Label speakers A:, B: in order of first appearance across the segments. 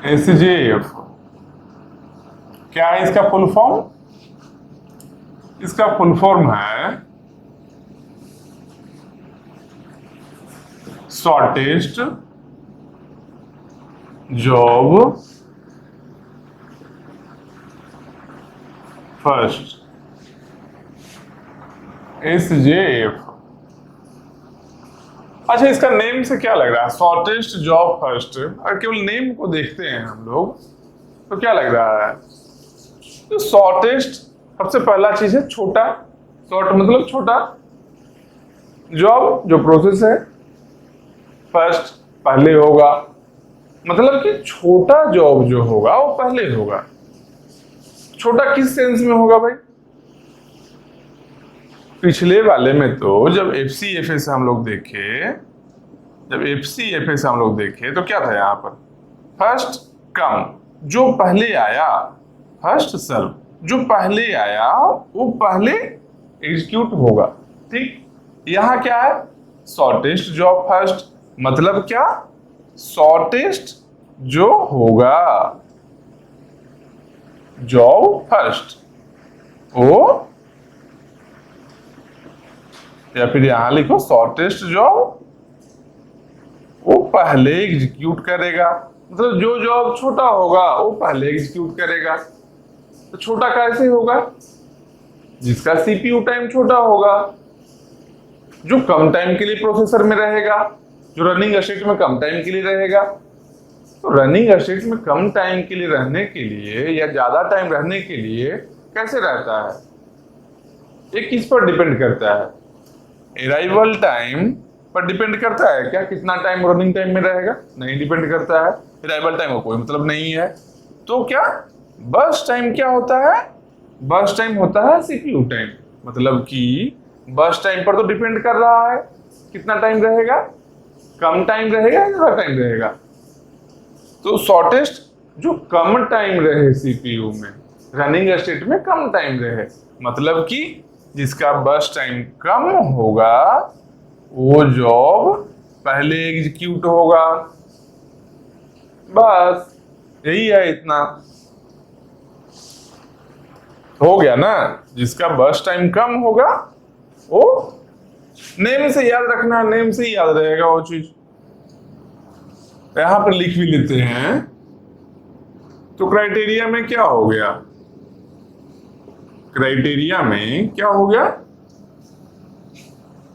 A: SJF क्या है इसका फुल फॉर्म? इसका फुल फॉर्म है शॉर्टेस्ट जॉब फर्स्ट, एसजेएफ। अच्छा, इसका नेम से क्या लग रहा है? Shortest job first. अगर केवल नेम को देखते हैं हम लोग तो क्या लग रहा है? तो शॉर्टेस्ट सबसे पहला चीज है छोटा, शॉर्ट मतलब छोटा, जॉब जो प्रोसेस है फर्स्ट पहले होगा, मतलब कि छोटा जॉब जो होगा वो पहले होगा। छोटा किस सेंस में होगा भाई? पिछले वाले में तो जब एफसीएफए से हम लोग देखे, तो क्या था यहाँ पर? फर्स्ट कम, जो पहले आया, फर्स्ट सर्व, जो पहले आया वो पहले एग्जीक्यूट होगा। ठीक, यहां क्या है? शॉर्टेस्ट जॉब फर्स्ट, मतलब क्या? शॉर्टेस्ट जो होगा जॉब फर्स्ट वो, या फिर यहां लिखो शॉर्टेस्ट जॉब वो पहले एग्जीक्यूट करेगा, मतलब जो जॉब छोटा होगा वो पहले एग्जीक्यूट करेगा। तो छोटा कैसे होगा? जिसका सीपीयू टाइम छोटा होगा, जो कम टाइम के लिए प्रोसेसर में रहेगा, जो रनिंग स्टेट में कम टाइम के लिए रहेगा। तो रनिंग स्टेट में कम टाइम के लिए रहने के लिए या ज्यादा टाइम रहने के लिए कैसे रहता है? ये किस पर डिपेंड करता है? अराइवल टाइम पर डिपेंड करता है क्या? कितना टाइम रनिंग टाइम में रहेगा? नहीं डिपेंड करता है। अराइवल टाइम का कोई मतलब नहीं है। तो क्या बर्स्ट टाइम क्या होता है? बर्स्ट टाइम होता है सीपीयू टाइम, मतलब कि बर्स्ट टाइम पर तो डिपेंड कर रहा है कितना टाइम रहेगा, कम टाइम रहेगा या ज्यादा टाइम रहेगा। तो शॉर्टेस्ट जो कम टाइम रहे सीपीयू में, रनिंग स्टेट में कम टाइम रहे, मतलब कि जिसका बर्स्ट टाइम कम होगा वो जॉब पहले एग्जीक्यूट होगा। बस यही है, इतना हो गया ना। जिसका बर्स्ट टाइम कम होगा वो, नेम से याद रखना, नेम से ही याद रहेगा वो चीज। यहां पर लिख भी लेते हैं। तो क्राइटेरिया में क्या हो गया? क्राइटेरिया में क्या हो गया?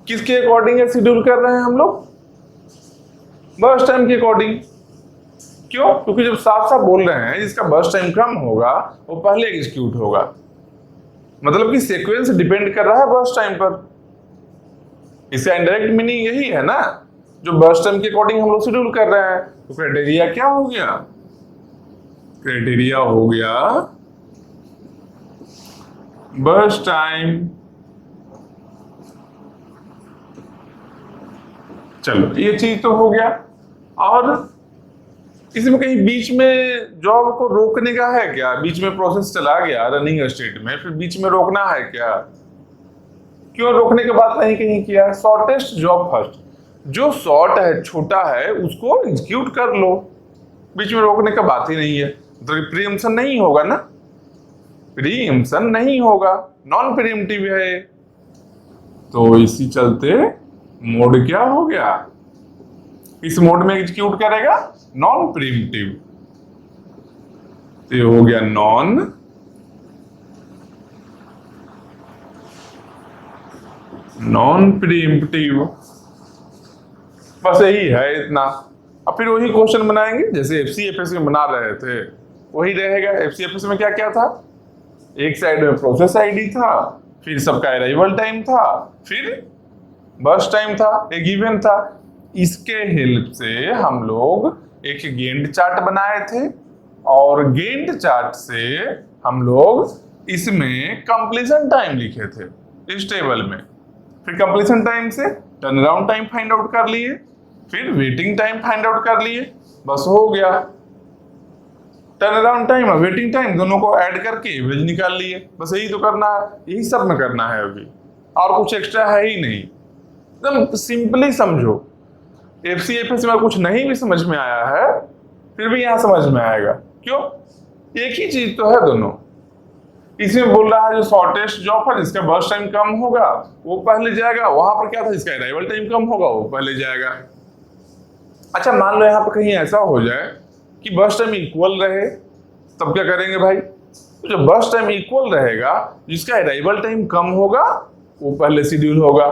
A: किसके अकॉर्डिंग शेड्यूल कर रहे हैं हम लोग? बर्स्ट टाइम के अकॉर्डिंग। क्यों? क्योंकि जब साफ साफ बोल रहे हैं जिसका बर्स्ट टाइम कम होगा वो पहले एग्जीक्यूट होगा, मतलब कि सीक्वेंस डिपेंड कर रहा है बर्स्ट टाइम पर। इसका इनडायरेक्ट मीनिंग यही है ना, जो बर्स्ट टाइम के अकॉर्डिंग हम लोग शेड्यूल कर रहे हैं। तो क्राइटेरिया क्या हो गया? क्राइटेरिया हो गया बर्स्ट टाइम। चलो ये चीज तो हो गया। और इसमें कहीं बीच में जॉब को रोकने का है क्या? बीच में प्रोसेस चला गया रनिंग स्टेट में, फिर बीच में रोकना है क्या? क्यों रोकने की बात नहीं कहीं किया? शॉर्टेस्ट जॉब फर्स्ट, जो शॉर्ट है, छोटा है, उसको एग्जीक्यूट कर लो, बीच में रोकने का बात ही नहीं है। तो प्रीएम्पशन नहीं होगा ना, प्रीएम्पशन नहीं होगा, नॉन प्रीएम्प्टिव है। तो इसी चलते मोड क्या हो गया? इस मोड में एग्जीक्यूट करेगा नॉन प्रीएम्प्टिव। तो ये हो गया नॉन प्रीएम्प्टिव। बस यही है इतना। अब फिर वही क्वेश्चन बनाएंगे जैसे एफसीएफएस में बना रहे थे, वही रहेगा। एफसीएफएस में क्या क्या था? एक साइड में प्रोसेस आईडी था, फिर सबका अराइवल टाइम था, फिर बर्स्ट टाइम था, एक गिवन था। इसके हेल्प से हम लोग एक गेंट चार्ट बनाए थे, और गेंट चार्ट से हम लोग इसमें कंप्लीशन टाइम लिखे थे इस टेबल में। फिर कंप्लीशन टाइम से turn around time find out कर लिए, फिर वेटिंग टाइम फाइंड आउट कर लिए। बस हो गया। टर्न अराउंड टाइम और वेटिंग टाइम दोनों को ऐड करके एवरेज निकाल लिए। बस यही तो करना है, यही सब में करना है अभी, और कुछ एक्स्ट्रा है ही नहीं। एकदम सिंपली समझो। एफसीएफएस में कुछ नहीं भी समझ में आया है फिर भी यहां समझ में आएगा। क्यों? एक ही चीज तो है दोनों। इसमें बोल रहा है जो शॉर्टेस्ट जॉब है जिसका बर्स्ट टाइम कम होगा वो पहले जाएगा, वहां पर क्या था जिसका अराइवल टाइम कम होगा वो पहले जाएगा। अच्छा मान लो यहाँ पर कहीं ऐसा हो जाए कि बर्स्ट टाइम इक्वल रहे, तब क्या करेंगे भाई? तो जब बर्स्ट टाइम इक्वल रहेगा जिसका अराइवल टाइम कम होगा वो पहले शेड्यूल होगा।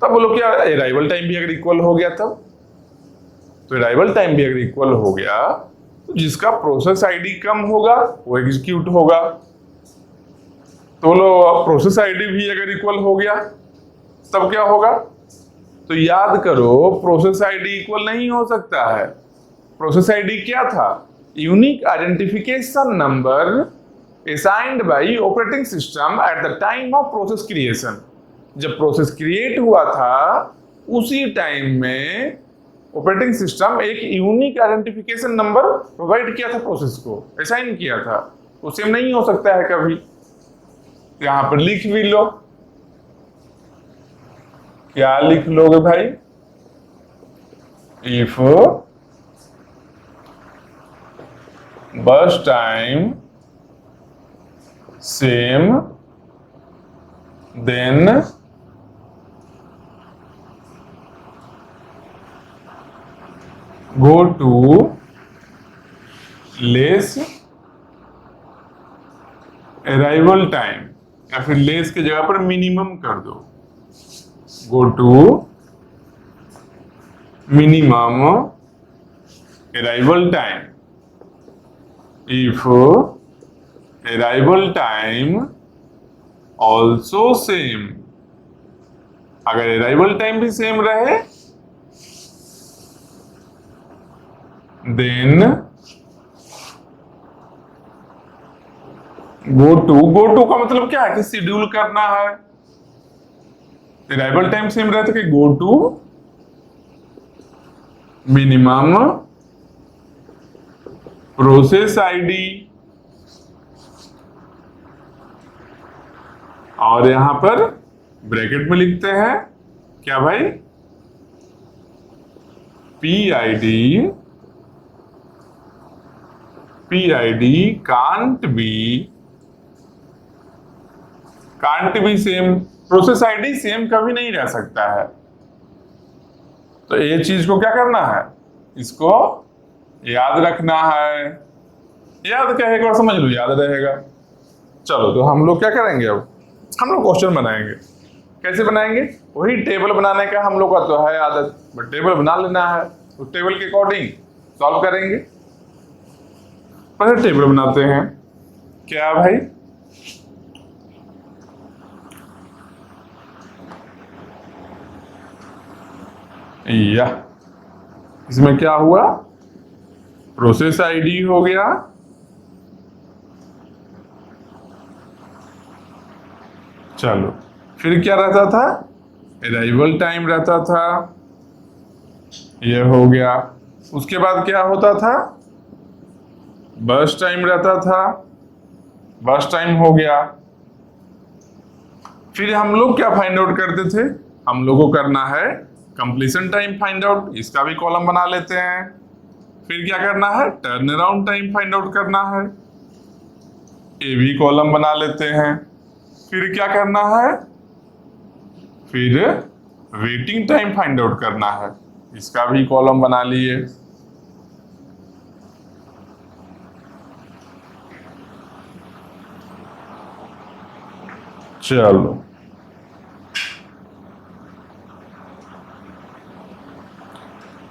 A: तब बोलो क्या अराइवल टाइम भी अगर इक्वल हो गया तब, तो अराइवल टाइम भी अगर इक्वल हो गया तो जिसका प्रोसेस आईडी कम होगा वो एग्जीक्यूट होगा। तो बोलो प्रोसेस आईडी भी अगर इक्वल हो गया तब क्या होगा? तो याद करो प्रोसेस आईडी इक्वल नहीं हो सकता है। प्रोसेस आईडी क्या था? Unique identification number assigned by operating system at the time of process creation. जब प्रोसेस क्रिएट हुआ था उसी टाइम में ऑपरेटिंग सिस्टम एक यूनिक आइडेंटिफिकेशन नंबर प्रोवाइड किया था, प्रोसेस को असाइन किया था। तो सेम नहीं हो सकता है कभी। यहां पर लिख भी लो, क्या लिख लोगे भाई? If burst time same then go to less arrival time, या फिर लेस की जगह पर मिनिमम कर दो। go to minimum arrival time if arrival time also same। अगर arrival time भी सेम रहे then go to का मतलब क्या है कि शेड्यूल करना है। अराइवल टाइम सेम रहता कि go to minimum process ID, और यहां पर ब्रैकेट में लिखते हैं क्या भाई? PID can't be same. Process ID same कभी नहीं रह सकता है। तो ये चीज को क्या करना है? इसको याद रखना है। याद क्या है एक बार समझ लो, याद रहेगा। चलो तो हम लोग क्या करेंगे, अब हम लोग क्वेश्चन बनाएंगे। कैसे बनाएंगे? वही टेबल बनाने का हम लोग का तो है आदत, बट टेबल बना लेना है, उस टेबल के अकॉर्डिंग सॉल्व करेंगे। पहले टेबल बनाते हैं। क्या भाई? या इसमें क्या हुआ? प्रोसेस आईडी हो गया, चलो फिर क्या रहता था? अराइवल टाइम रहता था, ये हो गया। उसके बाद क्या होता था? बर्स्ट टाइम रहता था, बर्स्ट टाइम हो गया। फिर हम लोग क्या फाइंड आउट करते थे? हम लोग को करना है कंप्लीशन टाइम फाइंड आउट, इसका भी कॉलम बना लेते हैं। फिर क्या करना है? Turn around time find out करना है, ये भी कॉलम बना लेते हैं। फिर क्या करना है? फिर वेटिंग टाइम फाइंड आउट करना है, इसका भी कॉलम बना लिए। चलो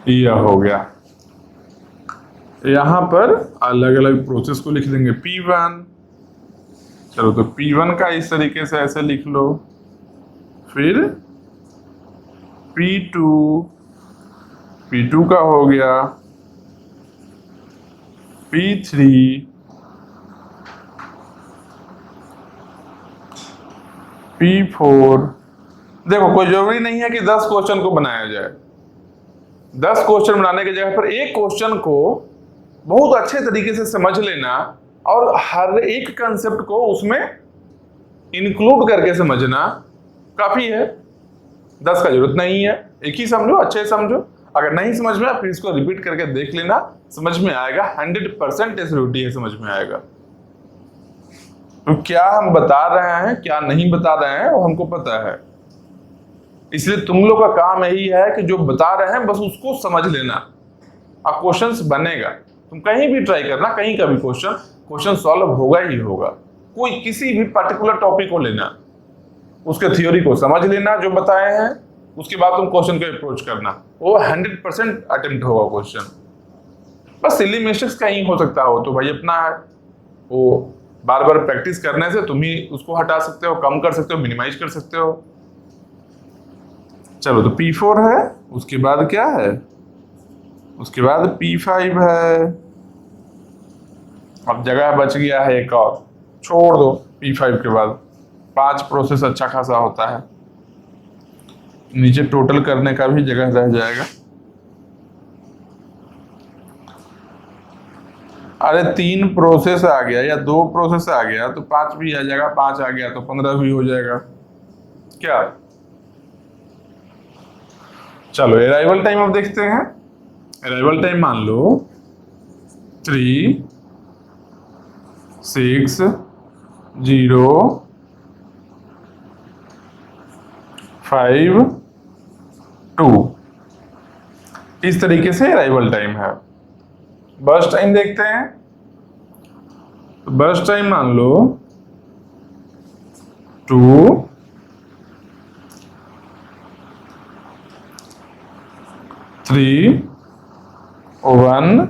A: यह हो गया। यहां पर अलग अलग प्रोसेस को लिख देंगे। P1, चलो तो P1 का इस तरीके से ऐसे लिख लो। फिर P2, P2 का हो गया। P3, P4। देखो कोई जरूरी नहीं है कि 10 क्वेश्चन को बनाया जाए। 10 क्वेश्चन बनाने की जगह पर एक क्वेश्चन को बहुत अच्छे तरीके से समझ लेना और हर एक कंसेप्ट को उसमें इंक्लूड करके समझना काफी है। 10 का जरूरत नहीं है, एक ही समझो, अच्छे समझो। अगर नहीं समझ में आया फिर इसको रिपीट करके देख लेना, समझ में आएगा, 100% एसोसिएटी है, समझ में आएगा। तो क्या हम बता रहे हैं क्या नहीं बता रहे हैं वो हमको पता है, इसलिए तुम लोग का काम यही है कि जो बता रहे हैं बस उसको समझ लेना। अब क्वेश्चंस बनेगा, तुम कहीं भी ट्राई करना, कहीं का भी क्वेश्चन सॉल्व होगा ही होगा। कोई किसी भी पर्टिकुलर टॉपिक को लेना, उसके थ्योरी को समझ लेना जो बताए हैं, उसके बाद तुम क्वेश्चन को अप्रोच करना, वो 100% अटेम्प्ट होगा क्वेश्चन। बस सिली मिस्टेक्स कहीं हो सकता हो तो भाई अपना है, वो बार बार प्रैक्टिस करने से तुम ही उसको हटा सकते हो, कम कर सकते हो, मिनिमाइज कर सकते हो। चलो तो P4 है, उसके बाद क्या है, उसके बाद P5 है। अब जगह बच गया है एक और, छोड़ दो। P5 के बाद 5 प्रोसेस अच्छा खासा होता है, नीचे टोटल करने का भी जगह रह जाएगा। अरे 3 प्रोसेस आ गया या 2 प्रोसेस आ गया तो 5 भी आ जाएगा, 5 आ गया तो 15 भी हो जाएगा क्या। चलो अराइवल टाइम अब देखते हैं। अराइवल टाइम मान लो 3, 6, 0, 5, 2, इस तरीके से अराइवल टाइम है। बर्स्ट टाइम देखते हैं, तो बर्स्ट टाइम मान लो 2, 3, 1।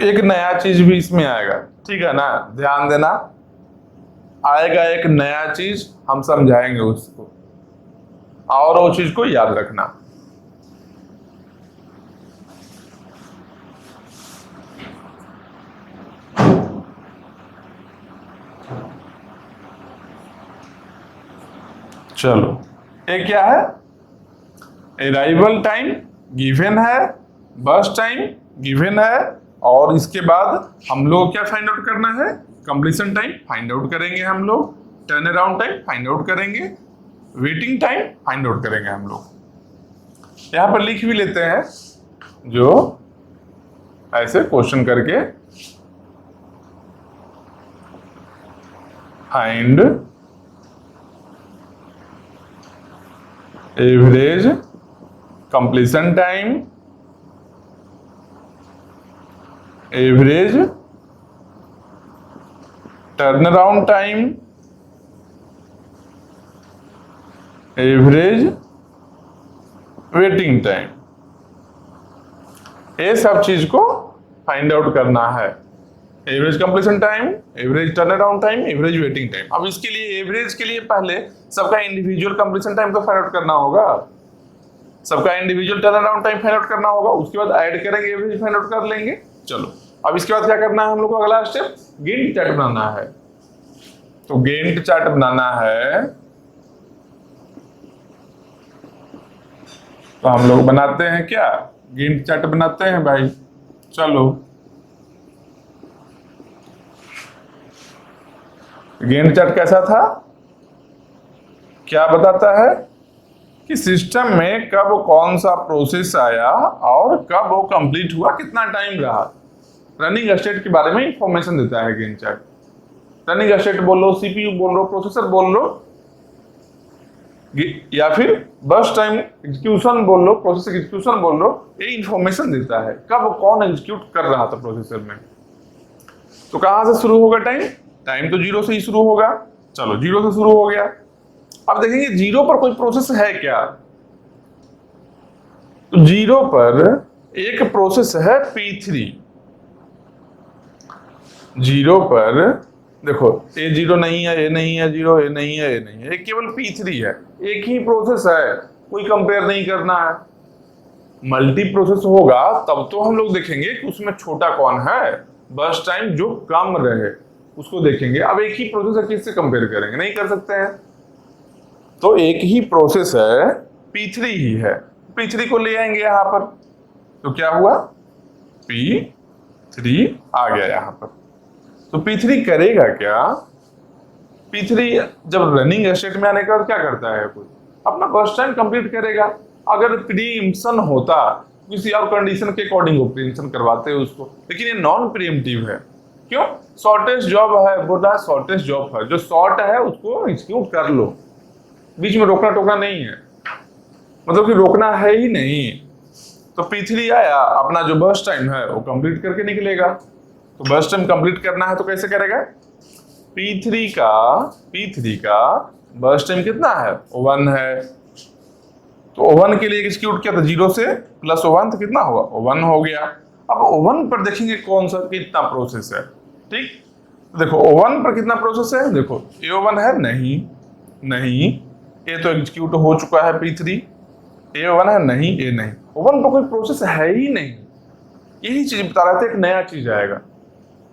A: एक नया चीज भी इसमें आएगा, ठीक है ना, ध्यान देना, आएगा एक नया चीज, हम समझाएंगे उसको, और वो चीज को याद रखना। चलो ये क्या है, अराइवल टाइम गिवन है, बर्स्ट टाइम गिवन है, और इसके बाद हम लोग क्या फाइंड आउट करना है, कंप्लीशन टाइम फाइंड आउट करेंगे हम लोग, turn around time find out करेंगे, वेटिंग टाइम फाइंड आउट करेंगे हम लोग। यहां पर लिख भी लेते हैं जो ऐसे क्वेश्चन करके, find average completion time, average turn around time, average waiting time, ये सब चीज को फाइंड आउट करना है। Average completion time, average turn around time, average waiting time. अब इसके लिए एवरेज के लिए पहले सबका इंडिविजुअल कंप्लीशन टाइम तो फाइंड आउट करना होगा, सबका individual turn around time find out करना होगा, उसके बाद ऐड करेंगे, एवरेज फाइंड आउट कर लेंगे। चलो अब इसके बाद क्या करना है हम लोग को, अगला स्टेप गेंट चार्ट बनाना है। तो गेंट चार्ट बनाना है, तो हम लोग बनाते हैं क्या, गेंट चार्ट बनाते हैं भाई। चलो गेंट चार्ट कैसा था, क्या बताता है कि सिस्टम में कब कौन सा प्रोसेस आया और कब वो कंप्लीट हुआ, कितना टाइम रहा, रनिंग स्टेट के बारे में इंफॉर्मेशन देता है गेंट चार्ट। रनिंग स्टेट बोल लो, सीपीयू बोल लो, प्रोसेसर बोल लो, या फिर बस टाइम एग्जीक्यूशन बोल लो, प्रोसेसर एग्जीक्यूशन बोल लो, ये इंफॉर्मेशन देता है कब कौन एग्जीक्यूट कर रहा था प्रोसेसर में। तो कहां से शुरू होगा टाइम, टाइम तो 0 से ही शुरू होगा। चलो 0 से शुरू हो गया, अब देखेंगे 0 पर कोई प्रोसेस है क्या। तो 0 पर एक प्रोसेस है P3। 0 पर देखो ये 0 नहीं है, ये नहीं है 0, ये नहीं है, ये नहीं है, ये केवल P3 है, एक ही प्रोसेस है, कोई कंपेयर नहीं करना है। मल्टी प्रोसेस होगा तब तो हम लोग देखेंगे कि उसमें छोटा कौन है, बर्स्ट टाइम जो कम रहे उसको देखेंगे। अब एक ही प्रोसेस है, किससे कंपेयर करेंगे, नहीं कर सकते हैं। तो एक ही प्रोसेस है, P3 ही है, P3 को ले आएंगे यहां पर, तो क्या हुआ, P3 आ गया यहां पर। तो P3 करेगा क्या, P3 जब रनिंग स्टेट में आने के बाद क्या करता है, कोई अपना बर्स्ट टाइम कंप्लीट करेगा। अगर प्रीएम्पशन होता किसी और कंडीशन के अकॉर्डिंग वो प्रीएम्पशन करवाते हैं उसको, लेकिन ये नॉन प्रीएम्प्टिव है। क्यों? शॉर्टेस्ट जॉब है, बोल रहा है शॉर्टेस्ट जॉब है, जो शॉर्ट है उसको एग्जीक्यूट कर लो, बीच में रोकना टोकना नहीं है, मतलब कि रोकना है ही नहीं। तो P3 आया, अपना जो बर्स्ट टाइम है वो कंप्लीट करके निकलेगा। तो बर्स्ट टाइम कंप्लीट करना है तो कैसे करेगा? P3 का बर्स्ट टाइम कितना है? 1 है। तो 1 के लिए एग्जीक्यूट किया था, 0 से प्लस 1 तो कितना हुआ? 1 हो गया। अब 1 पर देखेंगे कौन सा कितना प्रोसेस है। ठीक, देखो 1 पर कितना प्रोसेस है, देखो A1 है, नहीं, ये तो एग्जीक्यूट हो चुका है P3। A1 है, नहीं, ये नहीं, 1 पर कोई प्रोसेस है ही नहीं। यही चीज बता रहे थे, एक नया चीज आएगा,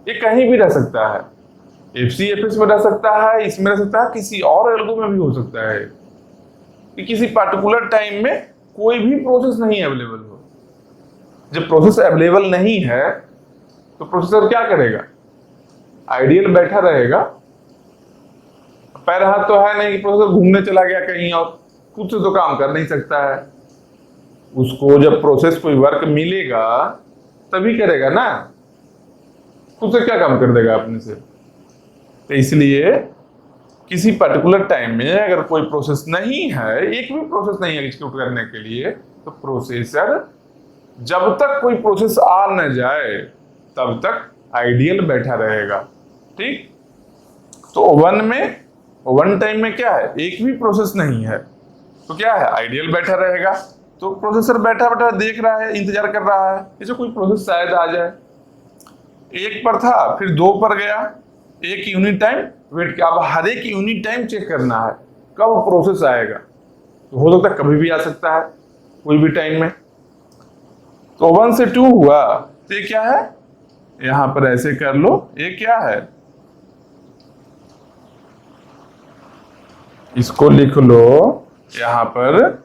A: ये कहीं भी रह सकता है, FCFS में रह सकता है, इसमें रह सकता है, किसी और एल्गो में भी हो सकता है कि किसी पर्टिकुलर टाइम में कोई भी प्रोसेस नहीं अवेलेबल हो। जब प्रोसेस अवेलेबल नहीं है तो प्रोसेसर क्या करेगा? आइडियल बैठा रहेगा, पैर हाथ तो है नहीं कि प्रोसेसर घूमने चला गया कहीं और, खुद से तो काम कर नहीं सकता है। उसको जब प्रोसेस कोई वर्क मिलेगा तभी करेगा ना, खुद से क्या काम कर देगा अपने से। तो इसलिए किसी पर्टिकुलर टाइम में अगर कोई प्रोसेस नहीं है, एक भी प्रोसेस नहीं है एग्जीक्यूट करने के लिए, तो प्रोसेसर जब तक कोई प्रोसेस आ न जाए तब तक आइडियल बैठा रहेगा। ठीक, तो 1 टाइम में क्या है? एक भी प्रोसेस नहीं है तो क्या है? आइडियल बैठा रहेगा। तो प्रोसेसर बैठा बैठा देख रहा है, इंतजार कर रहा है इसे कोई प्रोसेस शायद आ जाए। 1 पर था, फिर 2 पर गया, 1 यूनिट टाइम वेट किया। अब हर एक यूनिट टाइम चेक करना है कब प्रोसेस आएगा, तो हो सकता है कभी भी आ सकता है, कोई भी टाइम में। तो 1 से 2 हुआ तो ये क्या है? यहां पर ऐसे कर लो, ये क्या है? इसको लिख लो यहां पर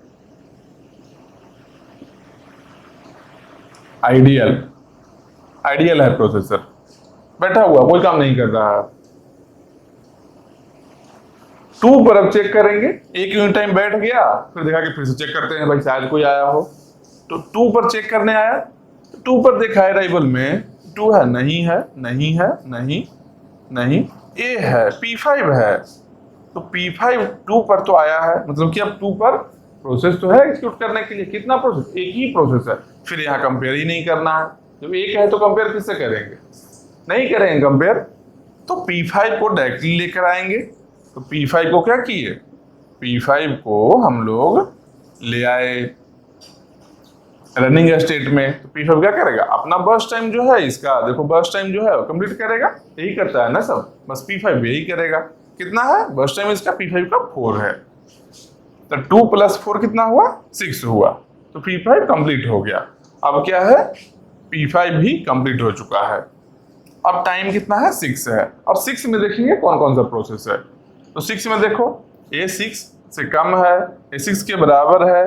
A: आइडियल है प्रोसेसर, बैठा हुआ कोई काम नहीं कर रहा है। 2 पर अब चेक करेंगे, 1 यूनिट टाइम बैठ गया, फिर देखा कि फिर से चेक करते हैं भाई शायद कोई आया हो। तो 2 पर चेक करने आया, 2 पर देखा है अराइवल में 2 है, नहीं, ए है, P5 है। तो P5 2 पर तो आया है, मतलब कि अब 2 पर प्रोसेस तो है एग्जीक्यूट करने के लिए। कितना प्रोसेस? एक ही प्रोसेस है। फिर यहाँ कंपेयर ही नहीं करना है, जब एक है तो कंपेयर किससे करेंगे? नहीं करेंगे कंपेयर, तो P5 को डायरेक्टली लेकर आएंगे। तो P5 को क्या किए? P5 को हम लोग ले आए रनिंग स्टेट में। तो P5 क्या करेगा? अपना बर्स्ट टाइम जो है इसका, देखो बर्स्ट टाइम जो है वो कंप्लीट करेगा, यही करता है ना सब, बस P5 यही करेगा। कितना है बर्स्ट टाइम इसका? P5 का 4 है। तो 2 + 4 कितना हुआ? 6 हुआ। तो P5 कंप्लीट हो गया। अब क्या है? P5 भी कंप्लीट हो चुका है। अब टाइम कितना है? 6 है। अब 6 में देखेंगे कौन कौन सा प्रोसेस है। तो 6 में देखो, ये 6 से कम है, ये 6 के बराबर है,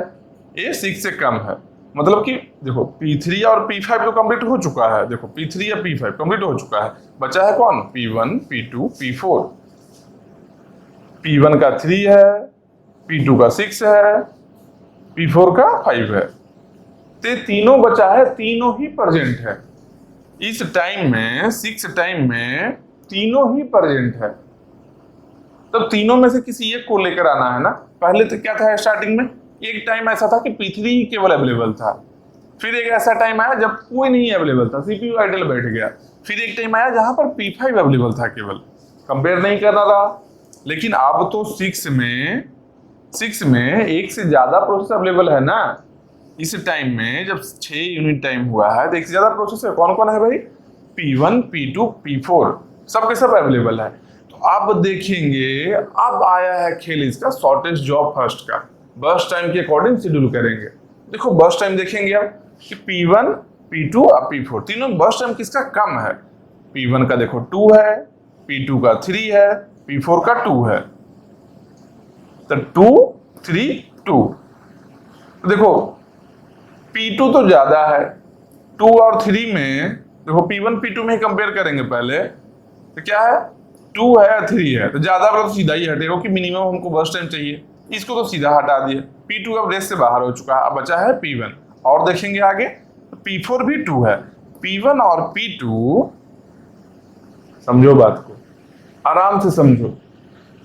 A: ये 6 से कम है। मतलब कि देखो P3 और P5 तो कंप्लीट हो चुका है, देखो P3 या P5 कंप्लीट हो चुका है, बचा है कौन? P1, P2, P4। P1 का 3 है, P2 का 6 है, P4 का 5 है। तो तीनों बचा है, तीनों ही प्रेजेंट है इस टाइम में। 6 टाइम में तीनों ही प्रेजेंट है। तब तीनों में से किसी एक को लेकर आना है ना। पहले तो क्या था स्टार्टिंग में? एक टाइम ऐसा था कि P3 ही केवल अवेलेबल था, फिर एक ऐसा टाइम आया जब कोई नहीं अवेलेबल था, CPU आइडल बैठ गया, फिर एक टाइम आया जहां पर P5 अवेलेबल था, केवल कंपेयर नहीं करना रहा। लेकिन अब तो 6 में एक से ज्यादा प्रोसेस अवेलेबल है ना। इस टाइम में जब 6 यूनिट टाइम हुआ है तो एक से ज्यादा प्रोसेस है। कौन कौन है भाई? P1, P2, P4 सब के सब अवेलेबल है। तो अब देखेंगे, अब आया है खेल इसका शॉर्टेस्ट जॉब फर्स्ट का। बर्स्ट टाइम के अकॉर्डिंग शेड्यूल करेंगे। देखो बर्स्ट टाइम देखेंगे अब कि P1, P2 और P4 तीनों बर्स्ट टाइम किसका कम है? P1 का देखो 2 है, P2 का 3 है, P4 का 2 है। तो 2, 3, 2। देखो P2 तो ज्यादा है, 2 और 3 में देखो P1, P2 में ही कंपेयर करेंगे पहले, तो क्या है? 2 है, 3 है, तो ज्यादा वाला तो सीधा ही हटेगा कि मिनिमम हमको बर्स्ट टाइम चाहिए। इसको तो सीधा हटा दिया, P2 अब रेस से बाहर हो चुका है, अब बचा है P1। और देखेंगे आगे तो P4 भी 2 है, P1 और P2, समझो बात को, आराम से समझो।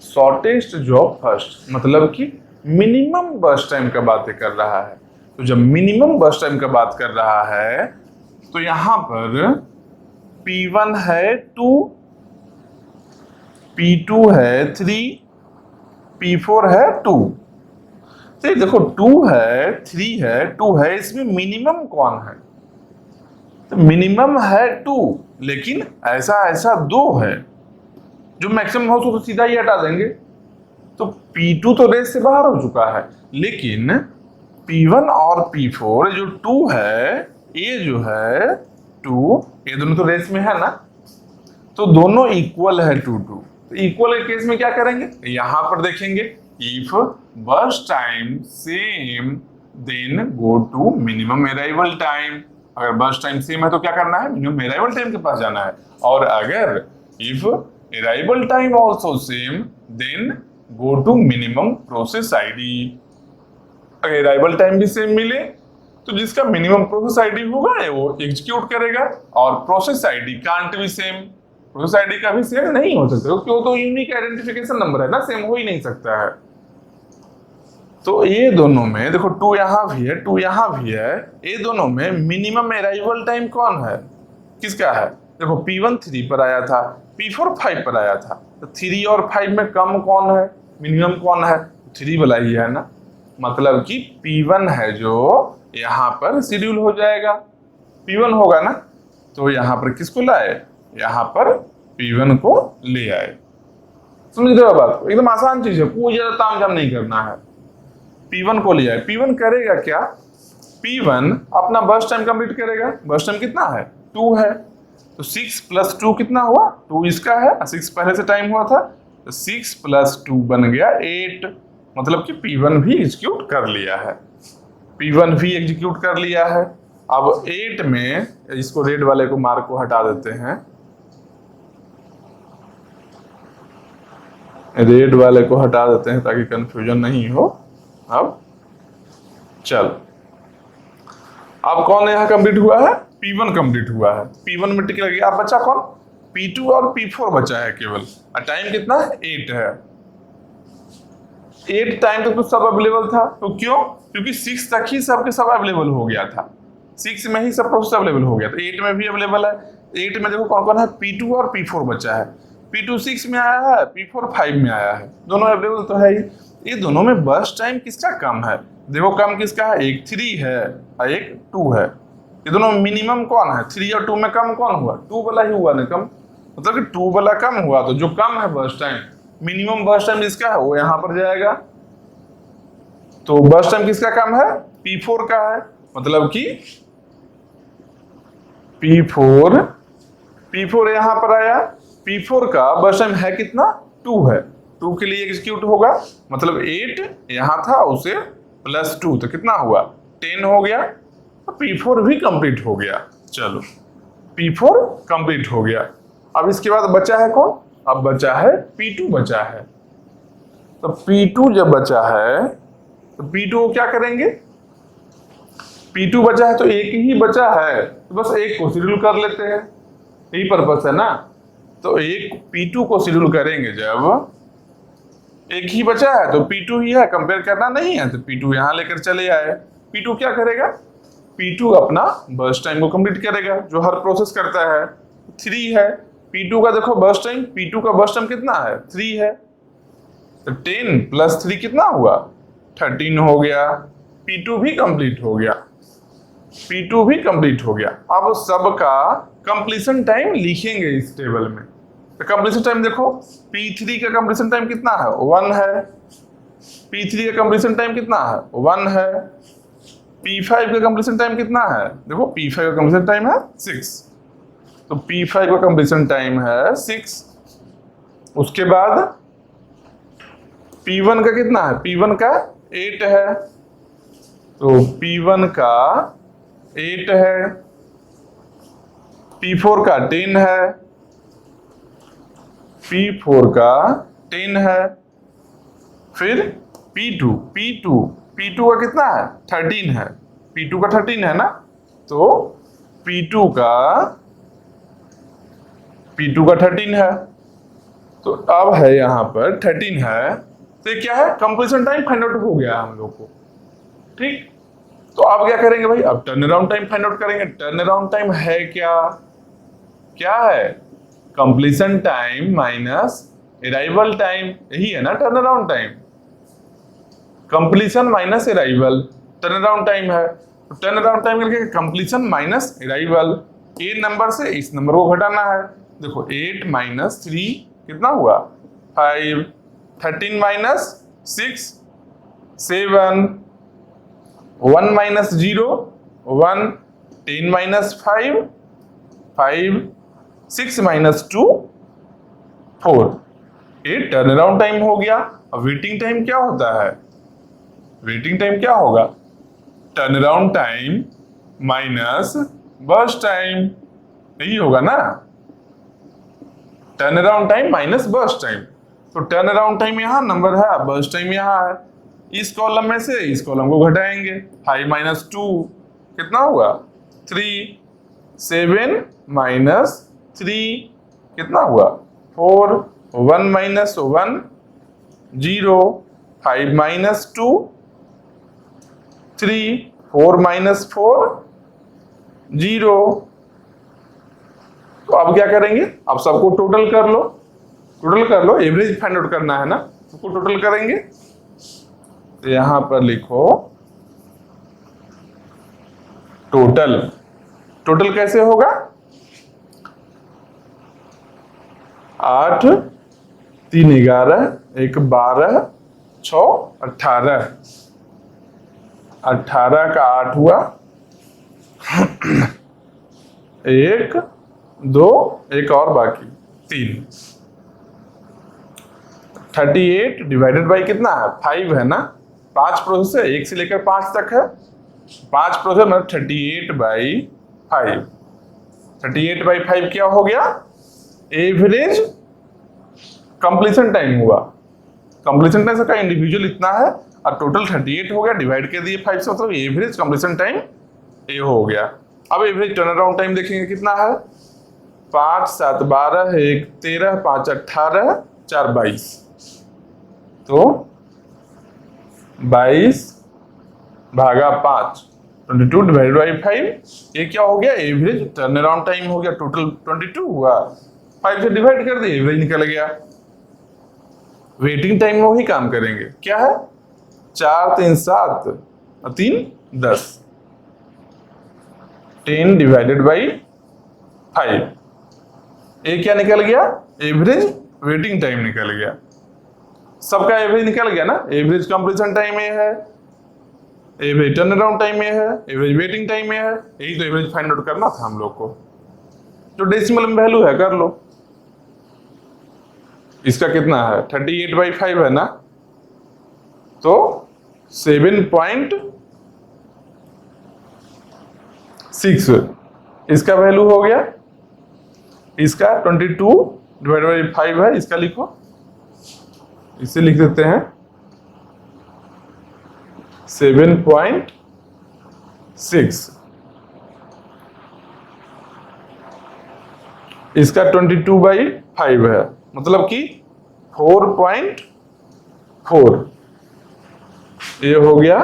A: शॉर्टेस्ट जॉब फर्स्ट मतलब कि मिनिमम बर्स्ट टाइम का बातें कर रहा है। तो जब मिनिमम बर्स्ट टाइम का बात कर रहा है तो यहां पर P1 है 2, P2 है 3, P4 है 2। तो देखो 2 है, 3 है, 2 है, इसमें मिनिमम कौन है? तो मिनिमम है 2, लेकिन ऐसा ऐसा 2 है। जो मैक्सिमम हो तो सीधा ही हटा देंगे। तो P2 तो रेस से बाहर हो चुका है, लेकिन P1 और P4 जो 2 है, ये जो है 2, ये दोनों तो रेस में है ना, तो दोनों इक्वल है 2 2। तो इक्वल के केस में क्या करेंगे? यहां पर देखेंगे, if burst time same then go to minimum arrival time. अगर बर्स्ट टाइम सेम है तो क्या करना है? मिनिमम अराइवल टाइम के पास जाना है। और अगर if arrival time also same then go to minimum process ID. अगर अराइवल टाइम भी सेम मिले तो जिसका मिनिमम प्रोसेस आईडी होगा वो एग्जीक्यूट करेगा, और प्रोसेस आईडी कांट भी सेम, प्रोसेस आईडी का भी सेम नहीं हो सकता क्योंकि वो तो यूनिक आइडेंटिफिकेशन नंबर है ना, सेम हो ही नहीं सकता है। तो ये दोनों में देखो 2 यहां भी है, 2 यहां भी है, ये दोनों में मिनिमम अराइवल टाइम कौन है, किसका है? देखो P1 3 पर आया था, P4 5 पर आया था, तो 3 और 5 में कम कौन है, मिनिमम कौन है? 3 वाला ही है ना, मतलब कि P1 है जो यहाँ पर शेड्यूल हो जाएगा, P1 होगा ना, तो यहाँ पर किसको लाए? यहाँ पर P1 को ले आए। समझ रहे हो बात को? एकदम आसान चीज है, कोई ज्यादा तामझाम नहीं करना है। P1 को ले आए, P1 करेगा क्या? P1 अपना बर्स्ट टाइम कंप्लीट करेगा। बर्स्ट टाइम कितना है? 2 है, तो 6 + 2 कितना हुआ? 2 इसका है, 6 पहले से टाइम हुआ था, तो 6 + 2 बन गया 8। मतलब कि P1 भी एग्जीक्यूट कर लिया है, P1 भी एग्जीक्यूट कर लिया है। अब 8 में इसको रेड वाले को मार्क को हटा देते हैं, रेड वाले को हटा देते हैं ताकि कंफ्यूजन नहीं हो। अब चल, अब कौन यहाँ कंप्लीट हुआ है? P1 कंप्लीट हुआ है, P1 में टिक लगी। अब बचा कौन? P2 और P4 बचा है केवल। और टाइम कितना है? 8 है। 8 टाइम तक तो सब अवेलेबल था, तो क्यों? क्योंकि 6 तक ही सबके सब अवेलेबल हो गया था, 6 में ही सब प्रोसेस अवेलेबल हो गया था, 8 में भी अवेलेबल है। 8 में देखो कौन कौन है? P2 और P4 बचा है, P2 6 में आया है, P4 5 में आया है, दोनों अवेलेबल तो है ही। ये दोनों में बर्स्ट टाइम किसका कम है? देखो कम किसका है? एक 3 है और एक 2 है। ये दोनों मिनिमम कौन है? 3 और 2 में कम कौन हुआ? 2 वाला ही हुआ ना कम, मतलब कि 2 वाला कम हुआ, तो जो कम है burst time, minimum burst time जिसका है वो यहां पर जाएगा। तो बर्स्ट टाइम किसका कम है? P4 का है, मतलब कि P4 यहां पर आया, P4 का बर्स्ट टाइम है कितना? 2 है, 2 के लिए एग्जीक्यूट होगा, मतलब 8 यहां था उसे +2 तो कितना हुआ? 10 हो गया, तो P4 भी कंप्लीट हो गया। चलो P4 कंप्लीट हो गया। अब इसके बाद बचा है कौन? अब बचा है P2 बचा है। तो P2 जब बचा है तो P2 को क्या करेंगे? P2 बचा है तो एक ही बचा है, तो बस एक को शेड्यूल कर लेते हैं, यही पर्पस है ना। तो एक P2 को शेड्यूल करेंगे, जब एक ही बचा है तो P2 ही है, कंपेयर करना नहीं है, तो P2 यहां लेकर चले आए। P2 क्या करेगा? P2 अपना बर्स्ट टाइम को कंप्लीट करेगा, जो हर प्रोसेस करता है। 3 है P2 का, देखो बर्स्ट टाइम, P2 का बर्स्ट टाइम कितना है? 3 है, तो 10 + 3 कितना हुआ? 13 हो गया। P2 भी कंप्लीट हो गया, P2 भी कंप्लीट हो गया। अब सबका कंप्लीशन टाइम लिखेंगे इस टेबल में। तो कंप्लीशन टाइम देखो, P3 का कंप्लीशन टाइम कितना है? 1 है। P3 का कंप्लीशन टाइम कितना है? 1 है। P5 का कंप्लीशन टाइम कितना है? देखो P5 का कंप्लीशन टाइम है 6, तो P5 का कंप्लीशन टाइम है 6। उसके बाद P1 का कितना है? P1 का 8 है, तो P1 का 8 है। P4 का 10 है, P4 का 10 है। फिर P2 का कितना है 13 है, P2 का 13 है ना, तो P2 का 13 है, तो अब है यहाँ पर 13 है, तो ये क्या है कंप्लीशन टाइम फाइंड आउट हो गया हम लोग को। ठीक, तो अब क्या करेंगे भाई, अब turn around time find out करेंगे। टर्न अराउंड टाइम है क्या, क्या है completion time minus arrival time, यही है ना turn around time. Completion minus arrival turn around time है, तो टर्न अराउंड टाइम करके कंप्लीशन माइनस अराइवल, ए नंबर से इस नंबर को घटाना है। देखो 8 माइनस 3 कितना हुआ 5, 13 माइनस 6 7, 1 माइनस 0 1, 10 माइनस 5 5, 6 माइनस 2 4, ये टर्न अराउंड टाइम हो गया। अब वेटिंग टाइम क्या होता है, वेटिंग टाइम क्या होगा, turn around time minus burst time, यही होगा ना, turn around time minus burst time. तो टर्न अराउंड टाइम यहाँ नंबर है, बर्स्ट टाइम यहाँ है, इस कॉलम में से इस कॉलम को घटाएंगे, 5 माइनस 2 कितना हुआ 3, 7 माइनस 3 कितना हुआ 4, 1 माइनस 1 0, 5 माइनस 2 3, 4 माइनस 4 0। तो अब क्या करेंगे, अब सबको टोटल कर लो, टोटल कर लो, एवरेज फाइंड आउट करना है ना, सबको टोटल करेंगे। तो यहां पर लिखो टोटल, टोटल कैसे होगा 8 3 11 1 12 6 18, 18 का 8 हुआ 1 2 एक और बाकी 3, 38 डिवाइडेड बाई कितना है 5 है ना, 5 प्रोसेस है, 1 से लेकर 5 तक है, 5 प्रोसेस मतलब 38/5, 38/5 क्या हो गया एवरेज कंप्लीशन टाइम हुआ। कंप्लीशन टाइम का इंडिविजुअल इतना है और टोटल 38 हो गया, डिवाइड कर दिए 5 से, मतलब एवरेज कंप्लीशन टाइम ए हो गया। अब एवरेज टर्न अराउंड टाइम देखेंगे कितना है, 5 7 12 1 13 5 18 4 22, तो 22 भागा 5 22 डिवाइडेड बाई 5, ये क्या हो गया एवरेज टर्न अराउंड टाइम हो गया। टोटल 22 हुआ, 5 से डिवाइड कर दिए एवरेज निकल गया। वेटिंग टाइम में वही काम करेंगे, क्या है 4 3 7 और 3 10, 10 डिवाइडेड बाई 5, ये क्या निकल गया एवरेज वेटिंग टाइम निकल गया। सबका एवरेज निकल गया ना, एवरेज कंप्लीशन टाइम में है, एवरेज टर्न अराउंड टाइम में है, एवरेज वेटिंग टाइम में है, यही तो एवरेज फाइंड आउट करना था हम लोग को। जो डेसिमल में वैल्यू है कर लो, इसका कितना है 38/5 है ना, तो 7.6 इसका वैल्यू हो गया, इसका 22 डिवाइड बाई 5 है, इसका लिखो, इसे लिख देते हैं 7.6, इसका 22/5 है, मतलब कि 4.4, ये हो गया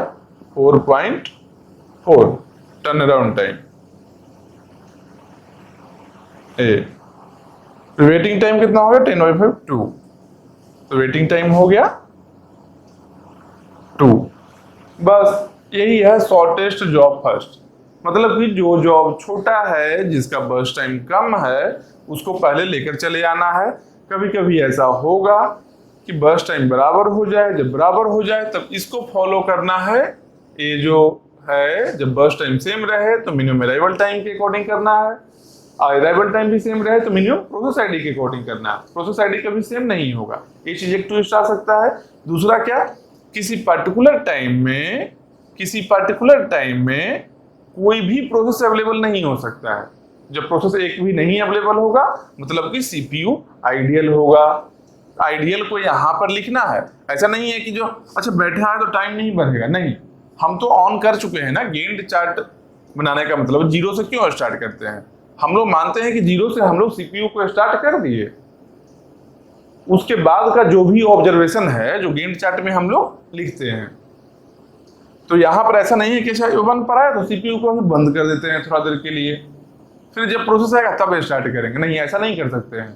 A: 4.4 टर्न अराउंड टाइम ए। तो वेटिंग टाइम कितना हो गया 10/5 2, तो वेटिंग टाइम हो गया 2। बस यही है शॉर्टेस्ट जॉब फर्स्ट, मतलब कि जो जॉब छोटा है जिसका बर्स्ट टाइम कम है उसको पहले लेकर चले आना है। कभी कभी ऐसा होगा कि बर्स्ट टाइम बराबर हो जाए, जब बराबर हो जाए तब इसको फॉलो करना है। ये जो है जब बर्स्ट टाइम सेम रहे तो मिनिमम अराइवल टाइम के अकॉर्डिंग करना है, और अराइवल टाइम भी सेम रहे तो मिनिमम प्रोसेस आईडी के अकॉर्डिंग करना है। प्रोसेस आईडी कभी सेम नहीं होगा, ये चीज एक ट्विस्ट आ सकता है। दूसरा क्या, किसी पर्टिकुलर टाइम में कोई भी प्रोसेस अवेलेबल नहीं हो सकता है। जब प्रोसेस एक भी नहीं अवेलेबल होगा मतलब कि सीपीयू आइडियल होगा, आइडियल को यहाँ पर लिखना है। ऐसा नहीं है कि जो अच्छा बैठा है तो टाइम नहीं बढ़ेगा, नहीं, हम तो ऑन कर चुके हैं ना। गैंट चार्ट बनाने का मतलब जीरो से क्यों स्टार्ट करते हैं? हम लोग मानते हैं कि जीरो से हम लोग सीपीयू को स्टार्ट कर दिए, उसके बाद का जो भी ऑब्जर्वेशन है जो गैंट चार्ट में हम लोग लिखते हैं। तो यहाँ पर ऐसा नहीं है कि अच्छा वन पर आया तो सीपीयू को हम बंद कर देते हैं थोड़ा देर के लिए, फिर जब प्रोसेस आएगा तब स्टार्ट करेंगे, नहीं ऐसा नहीं कर सकते हैं।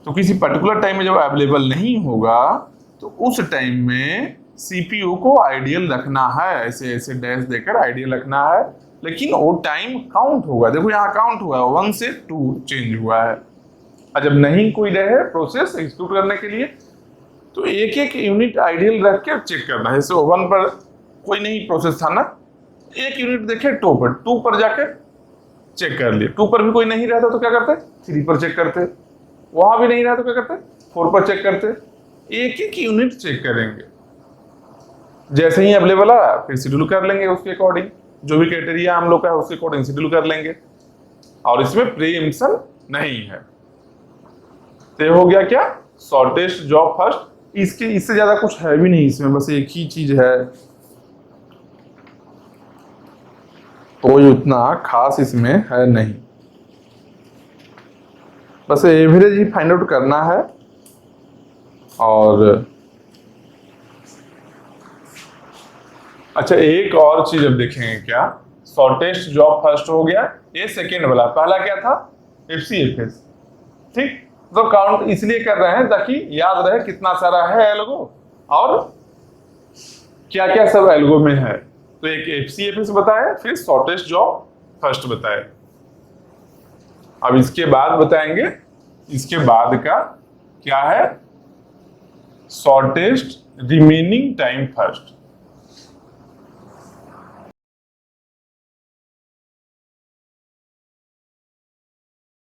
A: तो किसी पर्टिकुलर टाइम में जब अवेलेबल नहीं होगा तो उस टाइम में सीपीयू को आइडियल रखना है, ऐसे ऐसे डैश देकर आइडियल रखना है, लेकिन वो टाइम काउंट होगा। देखो यहाँ काउंट हुआ है, 1 से 2 चेंज हुआ है। और जब नहीं कोई रहे प्रोसेस एग्जीक्यूट करने के लिए तो एक एक यूनिट आइडियल रख के चेक करना है। जैसे 1 पर कोई नहीं प्रोसेस था ना, एक यूनिट देखे 2 पर जाके चेक कर लिए। 2 पर भी कोई नहीं रहता तो क्या करते, 3 पर चेक करते, वहां भी नहीं रहा तो क्या करते, 4 पर चेक करते। एक एक यूनिट चेक करेंगे, जैसे ही अवेलेबल आया फिर शेड्यूल कर लेंगे उसके अकॉर्डिंग, जो भी क्राइटेरिया हम लोग का है उसके अकॉर्डिंग शेड्यूल कर लेंगे, और इसमें प्रीएम्पशन नहीं है। तो हो गया क्या, शॉर्टेस्ट जॉब फर्स्ट। इससे ज्यादा कुछ है भी नहीं इसमें, बस एक ही चीज है, तो उतना खास इसमें है नहीं, बस एवरेज ही फाइंड आउट करना है। और अच्छा एक और चीज अब देखेंगे क्या, शॉर्टेस्ट जॉब फर्स्ट हो गया, ये सेकेंड वाला, पहला क्या था एफसीएफएस, ठीक। तो काउंट इसलिए कर रहे हैं ताकि याद रहे कितना सारा है एल्गो और क्या क्या सब एल्गो में है। तो एक एफसीएफएस बताए, फिर शॉर्टेस्ट जॉब फर्स्ट बताए। अब इसके बाद बताएंगे, इसके बाद का क्या है, शॉर्टेस्ट रिमेनिंग टाइम फर्स्ट।